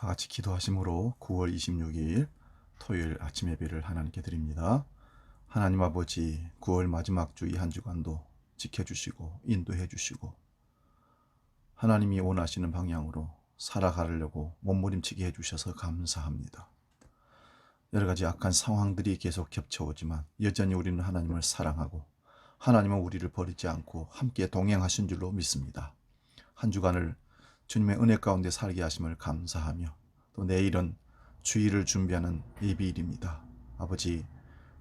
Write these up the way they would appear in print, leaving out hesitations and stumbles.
다 같이 기도하심으로 9월 26일 토요일 아침 예배를 하나님께 드립니다. 하나님 아버지, 9월 마지막 주 이 한 주간도 지켜주시고 인도해 주시고 하나님이 원하시는 방향으로 살아가려고 몸부림치게 해주셔서 감사합니다. 여러 가지 악한 상황들이 계속 겹쳐오지만 여전히 우리는 하나님을 사랑하고 하나님은 우리를 버리지 않고 함께 동행하신 줄로 믿습니다. 한 주간을 주님의 은혜 가운데 살게 하심을 감사하며 또 내일은 주일을 준비하는 예비일입니다. 아버지,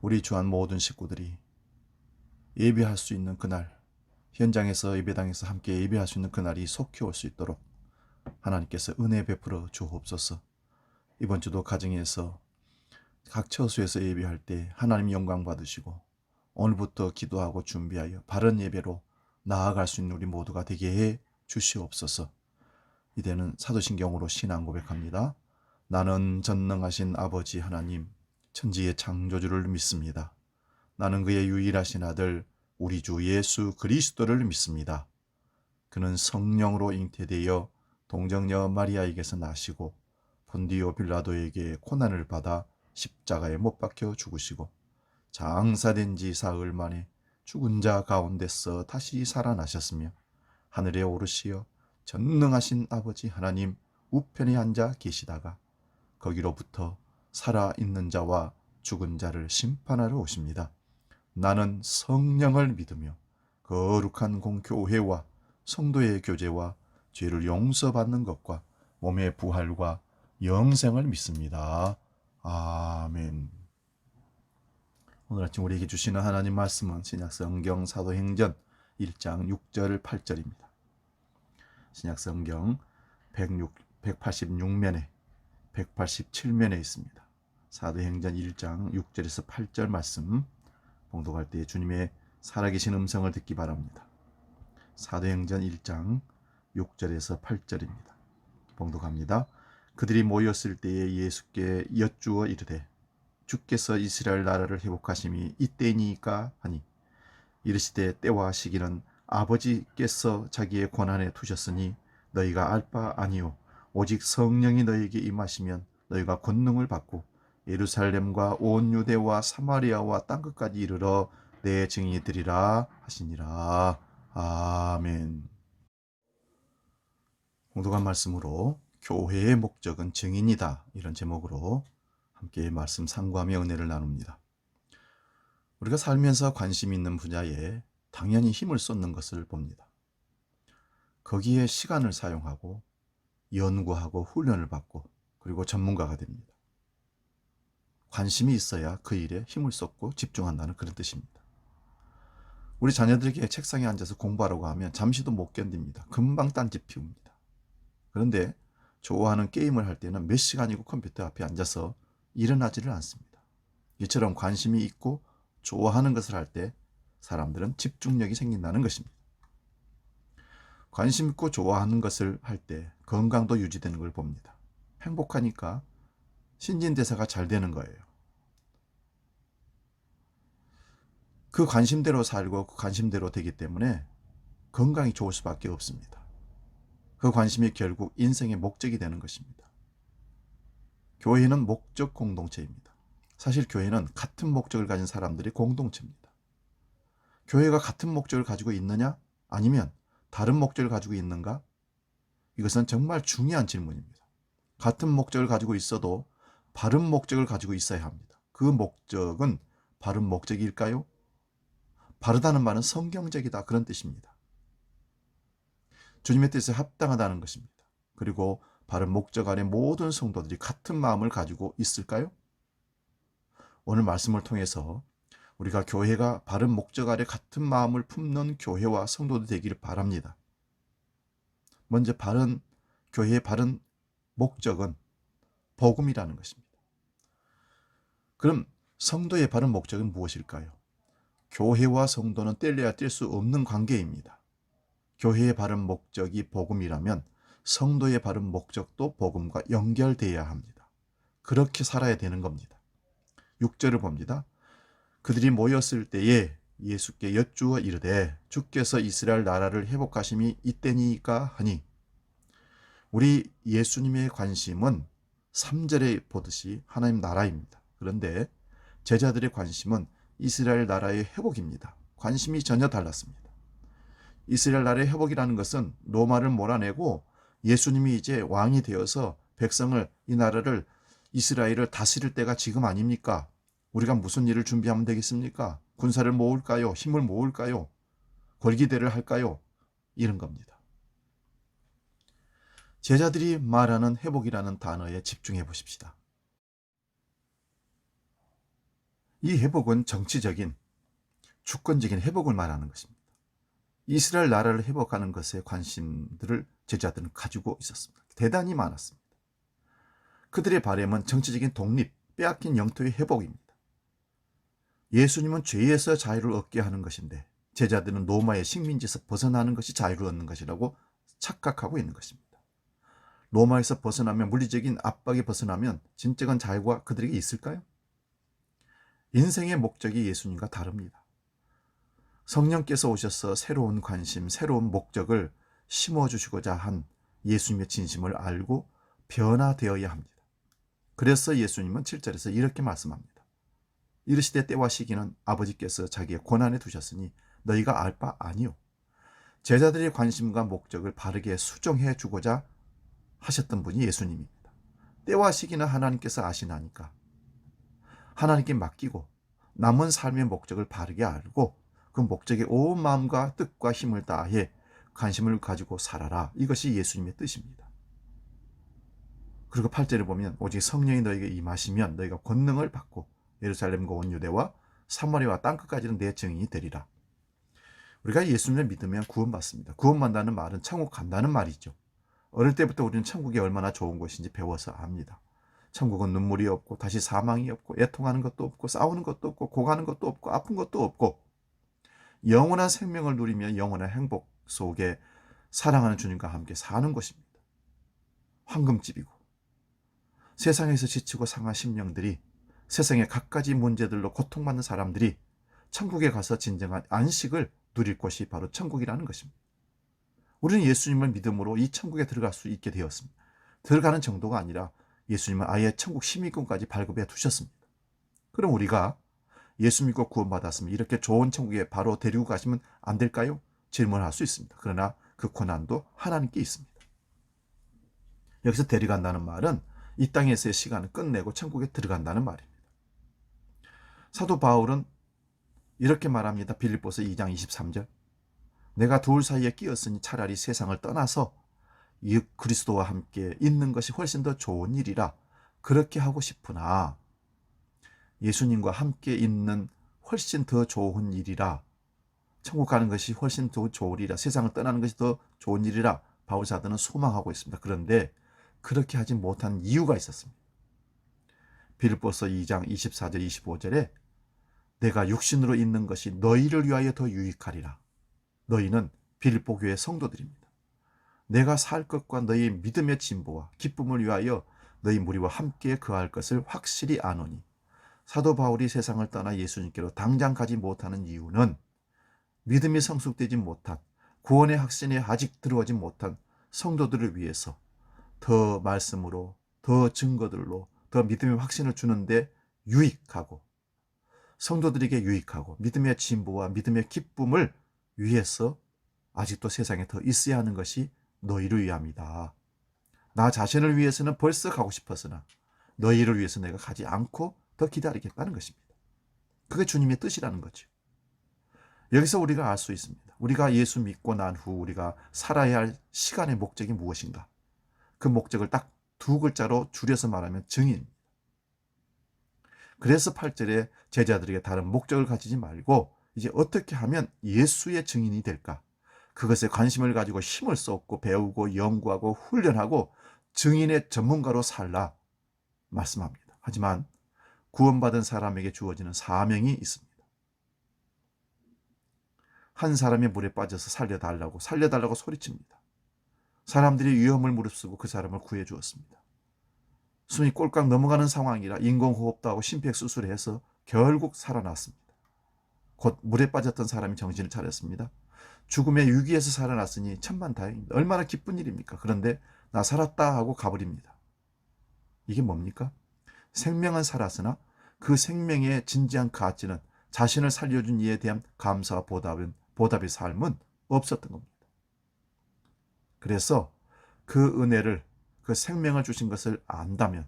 우리 주한 모든 식구들이 예배할 수 있는 그날, 현장에서 예배당에서 함께 예배할 수 있는 그날이 속히 올 수 있도록 하나님께서 은혜 베풀어 주옵소서. 이번 주도 가정에서 각 처소에서 예배할 때 하나님 영광 받으시고 오늘부터 기도하고 준비하여 바른 예배로 나아갈 수 있는 우리 모두가 되게 해 주시옵소서. 이제는 사도신경으로 신앙 고백합니다. 나는 전능하신 아버지 하나님, 천지의 창조주를 믿습니다. 나는 그의 유일하신 아들 우리 주 예수 그리스도를 믿습니다. 그는 성령으로 잉태되어 동정녀 마리아에게서 나시고 본디오 빌라도에게 고난을 받아 십자가에 못 박혀 죽으시고 장사된 지 사흘 만에 죽은 자 가운데서 다시 살아나셨으며 하늘에 오르시어 전능하신 아버지 하나님 우편에 앉아 계시다가 거기로부터 살아있는 자와 죽은 자를 심판하러 오십니다. 나는 성령을 믿으며 거룩한 공교회와 성도의 교제와 죄를 용서받는 것과 몸의 부활과 영생을 믿습니다. 아멘. 오늘 아침 우리에게 주시는 하나님 말씀은 신약성경 사도행전 1장 6절 8절입니다. 신약성경 186면에 187면에 있습니다. 사도행전 1장 6절에서 8절 말씀 봉독할 때 주님의 살아계신 음성을 듣기 바랍니다. 사도행전 1장 6절에서 8절입니다. 봉독합니다. 그들이 모였을 때에 예수께 여쭈어 이르되 주께서 이스라엘 나라를 회복하심이 이때니까 하니 이르시되 때와 시기는 아버지께서 자기의 권한에 두셨으니 너희가 알 바 아니요 오직 성령이 너희에게 임하시면 너희가 권능을 받고 예루살렘과 온 유대와 사마리아와 땅끝까지 이르러 내 증인이 되리라 하시니라. 아멘. 공독한 말씀으로 교회의 목적은 증인이다, 이런 제목으로 함께 말씀 상고하며 은혜를 나눕니다. 우리가 살면서 관심 있는 분야에 당연히 힘을 쏟는 것을 봅니다. 거기에 시간을 사용하고 연구하고 훈련을 받고 그리고 전문가가 됩니다. 관심이 있어야 그 일에 힘을 쏟고 집중한다는 그런 뜻입니다. 우리 자녀들에게 책상에 앉아서 공부하라고 하면 잠시도 못 견딥니다. 금방 딴짓 피웁니다. 그런데 좋아하는 게임을 할 때는 몇 시간이고 컴퓨터 앞에 앉아서 일어나지를 않습니다. 이처럼 관심이 있고 좋아하는 것을 할 때 사람들은 집중력이 생긴다는 것입니다. 관심 있고 좋아하는 것을 할 때 건강도 유지되는 걸 봅니다. 행복하니까 신진대사가 잘 되는 거예요. 그 관심대로 살고 그 관심대로 되기 때문에 건강이 좋을 수밖에 없습니다. 그 관심이 결국 인생의 목적이 되는 것입니다. 교회는 목적 공동체입니다. 사실 교회는 같은 목적을 가진 사람들이 공동체입니다. 교회가 같은 목적을 가지고 있느냐? 아니면 다른 목적을 가지고 있는가? 이것은 정말 중요한 질문입니다. 같은 목적을 가지고 있어도 바른 목적을 가지고 있어야 합니다. 그 목적은 바른 목적일까요? 바르다는 말은 성경적이다, 그런 뜻입니다. 주님의 뜻에 합당하다는 것입니다. 그리고 바른 목적 아래 모든 성도들이 같은 마음을 가지고 있을까요? 오늘 말씀을 통해서 우리가 교회가 바른 목적 아래 같은 마음을 품는 교회와 성도들 되기를 바랍니다. 먼저 교회의 바른 목적은 복음이라는 것입니다. 그럼 성도의 바른 목적은 무엇일까요? 교회와 성도는 뗄래야 뗄 수 없는 관계입니다. 교회의 바른 목적이 복음이라면 성도의 바른 목적도 복음과 연결되어야 합니다. 그렇게 살아야 되는 겁니다. 6절을 봅니다. 그들이 모였을 때에 예수께 여쭈어 이르되 주께서 이스라엘 나라를 회복하심이 이때니까 하니, 우리 예수님의 관심은 3절에 보듯이 하나님 나라입니다. 그런데 제자들의 관심은 이스라엘 나라의 회복입니다. 관심이 전혀 달랐습니다. 이스라엘 나라의 회복이라는 것은 로마를 몰아내고 예수님이 이제 왕이 되어서 백성을, 이 나라를, 이스라엘을 다스릴 때가 지금 아닙니까? 우리가 무슨 일을 준비하면 되겠습니까? 군사를 모을까요? 힘을 모을까요? 걸기대를 할까요? 이런 겁니다. 제자들이 말하는 회복이라는 단어에 집중해 보십시다. 이 회복은 정치적인, 주권적인 회복을 말하는 것입니다. 이스라엘 나라를 회복하는 것에 관심들을 제자들은 가지고 있었습니다. 대단히 많았습니다. 그들의 바람은 정치적인 독립, 빼앗긴 영토의 회복입니다. 예수님은 죄에서 자유를 얻게 하는 것인데 제자들은 로마의 식민지에서 벗어나는 것이 자유를 얻는 것이라고 착각하고 있는 것입니다. 로마에서 벗어나면, 물리적인 압박에 벗어나면 진정한 자유가 그들에게 있을까요? 인생의 목적이 예수님과 다릅니다. 성령께서 오셔서 새로운 관심, 새로운 목적을 심어주시고자 한 예수님의 진심을 알고 변화되어야 합니다. 그래서 예수님은 7절에서 이렇게 말씀합니다. 이르시되 때와 시기는 아버지께서 자기의 권한에 두셨으니 너희가 알 바 아니요. 제자들의 관심과 목적을 바르게 수정해 주고자 하셨던 분이 예수님입니다. 때와 시기는 하나님께서 아시나니까 하나님께 맡기고 남은 삶의 목적을 바르게 알고 그 목적에 온 마음과 뜻과 힘을 다해 관심을 가지고 살아라. 이것이 예수님의 뜻입니다. 그리고 8절을 보면 오직 성령이 너에게 임하시면 너희가 권능을 받고 예루살렘과 온 유대와 사마리아와 땅끝까지는 내 증인이 되리라. 우리가 예수님을 믿으면 구원받습니다. 구원받는다는 말은 천국 간다는 말이죠. 어릴 때부터 우리는 천국이 얼마나 좋은 곳인지 배워서 압니다. 천국은 눈물이 없고 다시 사망이 없고 애통하는 것도 없고 싸우는 것도 없고 고가는 것도 없고 아픈 것도 없고 영원한 생명을 누리며 영원한 행복 속에 사랑하는 주님과 함께 사는 곳입니다. 황금집이고 세상에서 지치고 상한 심령들이, 세상의 갖가지 문제들로 고통받는 사람들이 천국에 가서 진정한 안식을 누릴 곳이 바로 천국이라는 것입니다. 우리는 예수님을 믿음으로 이 천국에 들어갈 수 있게 되었습니다. 들어가는 정도가 아니라 예수님은 아예 천국 시민권까지 발급해 두셨습니다. 그럼 우리가 예수 믿고 구원받았으면 이렇게 좋은 천국에 바로 데리고 가시면 안 될까요? 질문할 수 있습니다. 그러나 그 권한도 하나님께 있습니다. 여기서 데려간다는 말은 이 땅에서의 시간을 끝내고 천국에 들어간다는 말입니다. 사도 바울은 이렇게 말합니다. 빌립보서 2장 23절. 내가 둘 사이에 끼었으니 차라리 세상을 떠나서 그리스도와 함께 있는 것이 훨씬 더 좋은 일이라 그렇게 하고 싶으나, 예수님과 함께 있는 훨씬 더 좋은 일이라, 천국 가는 것이 훨씬 더 좋은 일이라, 세상을 떠나는 것이 더 좋은 일이라 바울 사도는 소망하고 있습니다. 그런데 그렇게 하지 못한 이유가 있었습니다. 빌립보서 2장 24절 25절에 내가 육신으로 있는 것이 너희를 위하여 더 유익하리라. 너희는 빌립보 교회 성도들입니다. 내가 살 것과 너희 믿음의 진보와 기쁨을 위하여 너희 무리와 함께 거할 것을 확실히 아노니. 사도 바울이 세상을 떠나 예수님께로 당장 가지 못하는 이유는 믿음이 성숙되지 못한, 구원의 확신에 아직 들어오지 못한 성도들을 위해서 더 말씀으로, 더 증거들로, 더 믿음의 확신을 주는데 유익하고, 성도들에게 유익하고 믿음의 진보와 믿음의 기쁨을 위해서 아직도 세상에 더 있어야 하는 것이 너희를 위함이다. 나 자신을 위해서는 벌써 가고 싶었으나 너희를 위해서 내가 가지 않고 더 기다리겠다는 것입니다. 그게 주님의 뜻이라는 거죠. 여기서 우리가 알 수 있습니다. 우리가 예수 믿고 난 후 우리가 살아야 할 시간의 목적이 무엇인가? 그 목적을 딱 두 글자로 줄여서 말하면 증인. 그래서 8절에 제자들에게 다른 목적을 가지지 말고 이제 어떻게 하면 예수의 증인이 될까? 그것에 관심을 가지고 힘을 쏟고 배우고 연구하고 훈련하고 증인의 전문가로 살라 말씀합니다. 하지만 구원받은 사람에게 주어지는 사명이 있습니다. 한 사람이 물에 빠져서 살려달라고 소리칩니다. 사람들이 위험을 무릅쓰고 그 사람을 구해 주었습니다. 숨이 꼴깍 넘어가는 상황이라 인공호흡도 하고 심폐수술을 해서 결국 살아났습니다. 곧 물에 빠졌던 사람이 정신을 차렸습니다. 죽음의 위기에서 살아났으니 천만다행입니다. 얼마나 기쁜 일입니까? 그런데 나 살았다 하고 가버립니다. 이게 뭡니까? 생명은 살았으나 그 생명의 진지한 가치는 자신을 살려준 이에 대한 감사와 보답의 삶은 없었던 겁니다. 그래서 그 은혜를, 그 생명을 주신 것을 안다면,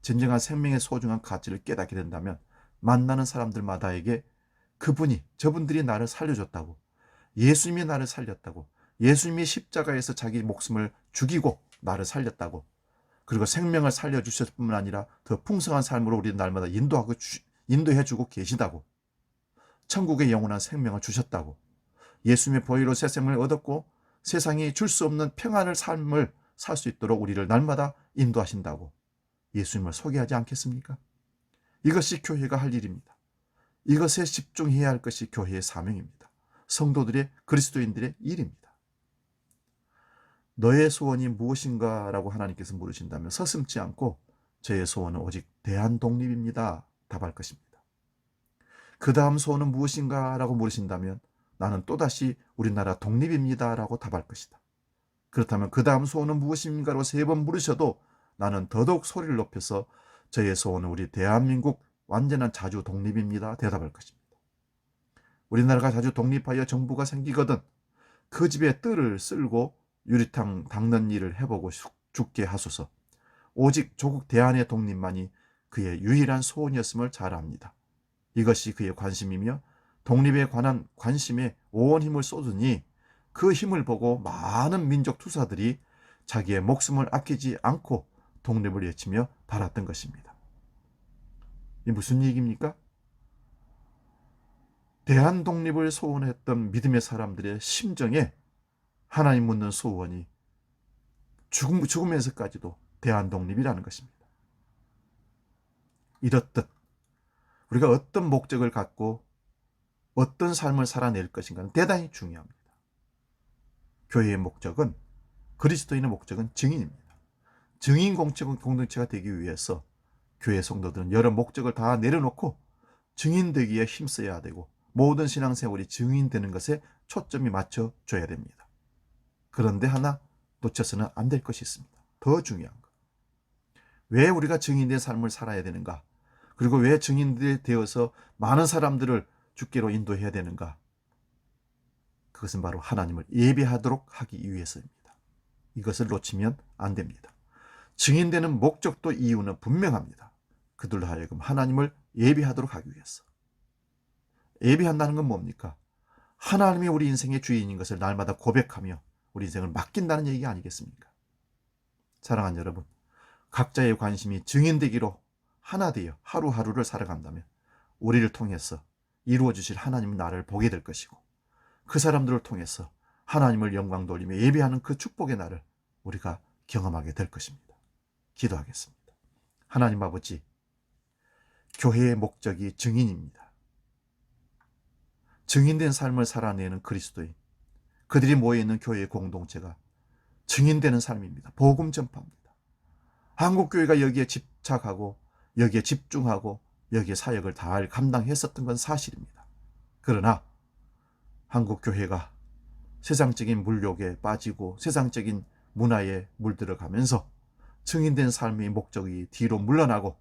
진정한 생명의 소중한 가치를 깨닫게 된다면 만나는 사람들마다에게 저분들이 나를 살려줬다고, 예수님이 나를 살렸다고, 예수님이 십자가에서 자기 목숨을 죽이고 나를 살렸다고, 그리고 생명을 살려주셨을 뿐만 아니라 더 풍성한 삶으로 우리 날마다 인도해주고 계시다고, 천국의 영원한 생명을 주셨다고, 예수님의 보혈로 새 생명을 얻었고 세상이 줄 수 없는 평안을 삶을 살 수 있도록 우리를 날마다 인도하신다고 예수님을 소개하지 않겠습니까? 이것이 교회가 할 일입니다. 이것에 집중해야 할 것이 교회의 사명입니다. 성도들의, 그리스도인들의 일입니다. 너의 소원이 무엇인가? 라고 하나님께서 물으신다면 서슴지 않고 저의 소원은 오직 대한독립입니다. 답할 것입니다. 그 다음 소원은 무엇인가? 라고 물으신다면 나는 또다시 우리나라 독립입니다. 라고 답할 것이다. 그렇다면 그 다음 소원은 무엇입니까? 로 3번 물으셔도 나는 더더욱 소리를 높여서 저의 소원은 우리 대한민국 완전한 자주 독립입니다. 대답할 것입니다. 우리나라가 자주 독립하여 정부가 생기거든 그 집에 뜰을 쓸고 유리탕 닦는 일을 해보고 죽게 하소서. 오직 조국 대한의 독립만이 그의 유일한 소원이었음을 잘 압니다. 이것이 그의 관심이며 독립에 관한 관심에 온 힘을 쏟으니 그 힘을 보고 많은 민족 투사들이 자기의 목숨을 아끼지 않고 독립을 외치며 바랐던 것입니다. 이 무슨 얘기입니까? 대한독립을 소원했던 믿음의 사람들의 심정에 하나님 묻는 소원이 죽으면서까지도 대한독립이라는 것입니다. 이렇듯 우리가 어떤 목적을 갖고 어떤 삶을 살아낼 것인가는 대단히 중요합니다. 교회의 목적은, 그리스도인의 목적은 증인입니다. 증인 공동체가 되기 위해서 교회 성도들은 여러 목적을 다 내려놓고 증인되기에 힘써야 되고 모든 신앙생활이 증인되는 것에 초점이 맞춰져야 됩니다. 그런데 하나 놓쳐서는 안 될 것이 있습니다. 더 중요한 것. 왜 우리가 증인된 삶을 살아야 되는가? 그리고 왜 증인들이 되어서 많은 사람들을 주께로 인도해야 되는가? 그것은 바로 하나님을 예배하도록 하기 위해서입니다. 이것을 놓치면 안 됩니다. 증인되는 목적도 이유는 분명합니다. 그들로 하여금 하나님을 예배하도록 하기 위해서. 예배한다는 건 뭡니까? 하나님이 우리 인생의 주인인 것을 날마다 고백하며 우리 인생을 맡긴다는 얘기 아니겠습니까? 사랑하는 여러분, 각자의 관심이 증인되기로 하나 되어 하루하루를 살아간다면 우리를 통해서 이루어주실 하나님은 나를 보게 될 것이고 그 사람들을 통해서 하나님을 영광 돌리며 예배하는 그 축복의 날을 우리가 경험하게 될 것입니다. 기도하겠습니다. 하나님 아버지, 교회의 목적이 증인입니다. 증인된 삶을 살아내는 그리스도인, 그들이 모여있는 교회의 공동체가 증인되는 삶입니다. 복음 전파입니다. 한국교회가 여기에 집착하고 여기에 집중하고 여기에 사역을 잘 감당했었던 건 사실입니다. 그러나 한국교회가 세상적인 물욕에 빠지고 세상적인 문화에 물들어가면서 증인된 삶의 목적이 뒤로 물러나고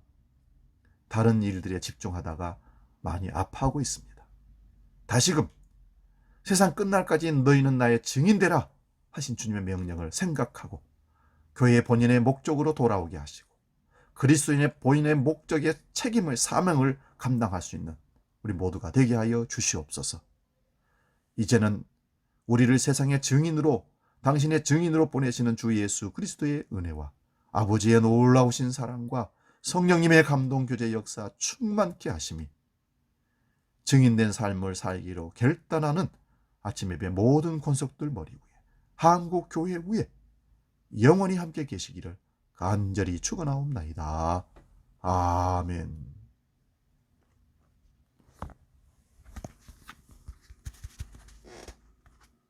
다른 일들에 집중하다가 많이 아파하고 있습니다. 다시금 세상 끝날까지 너희는 나의 증인되라 하신 주님의 명령을 생각하고 교회의 본인의 목적으로 돌아오게 하시고 그리스도인의 본인의 목적의 책임을, 사명을 감당할 수 있는 우리 모두가 되게 하여 주시옵소서. 이제는 우리를 세상의 증인으로, 당신의 증인으로 보내시는 주 예수 그리스도의 은혜와 아버지의 놀라우신 사랑과 성령님의 감동 교제 역사 충만케 하심이 증인된 삶을 살기로 결단하는 아침 예배 모든 권속들 머리 위에, 한국 교회 위에 영원히 함께 계시기를 간절히 축원하옵나이다. 아멘.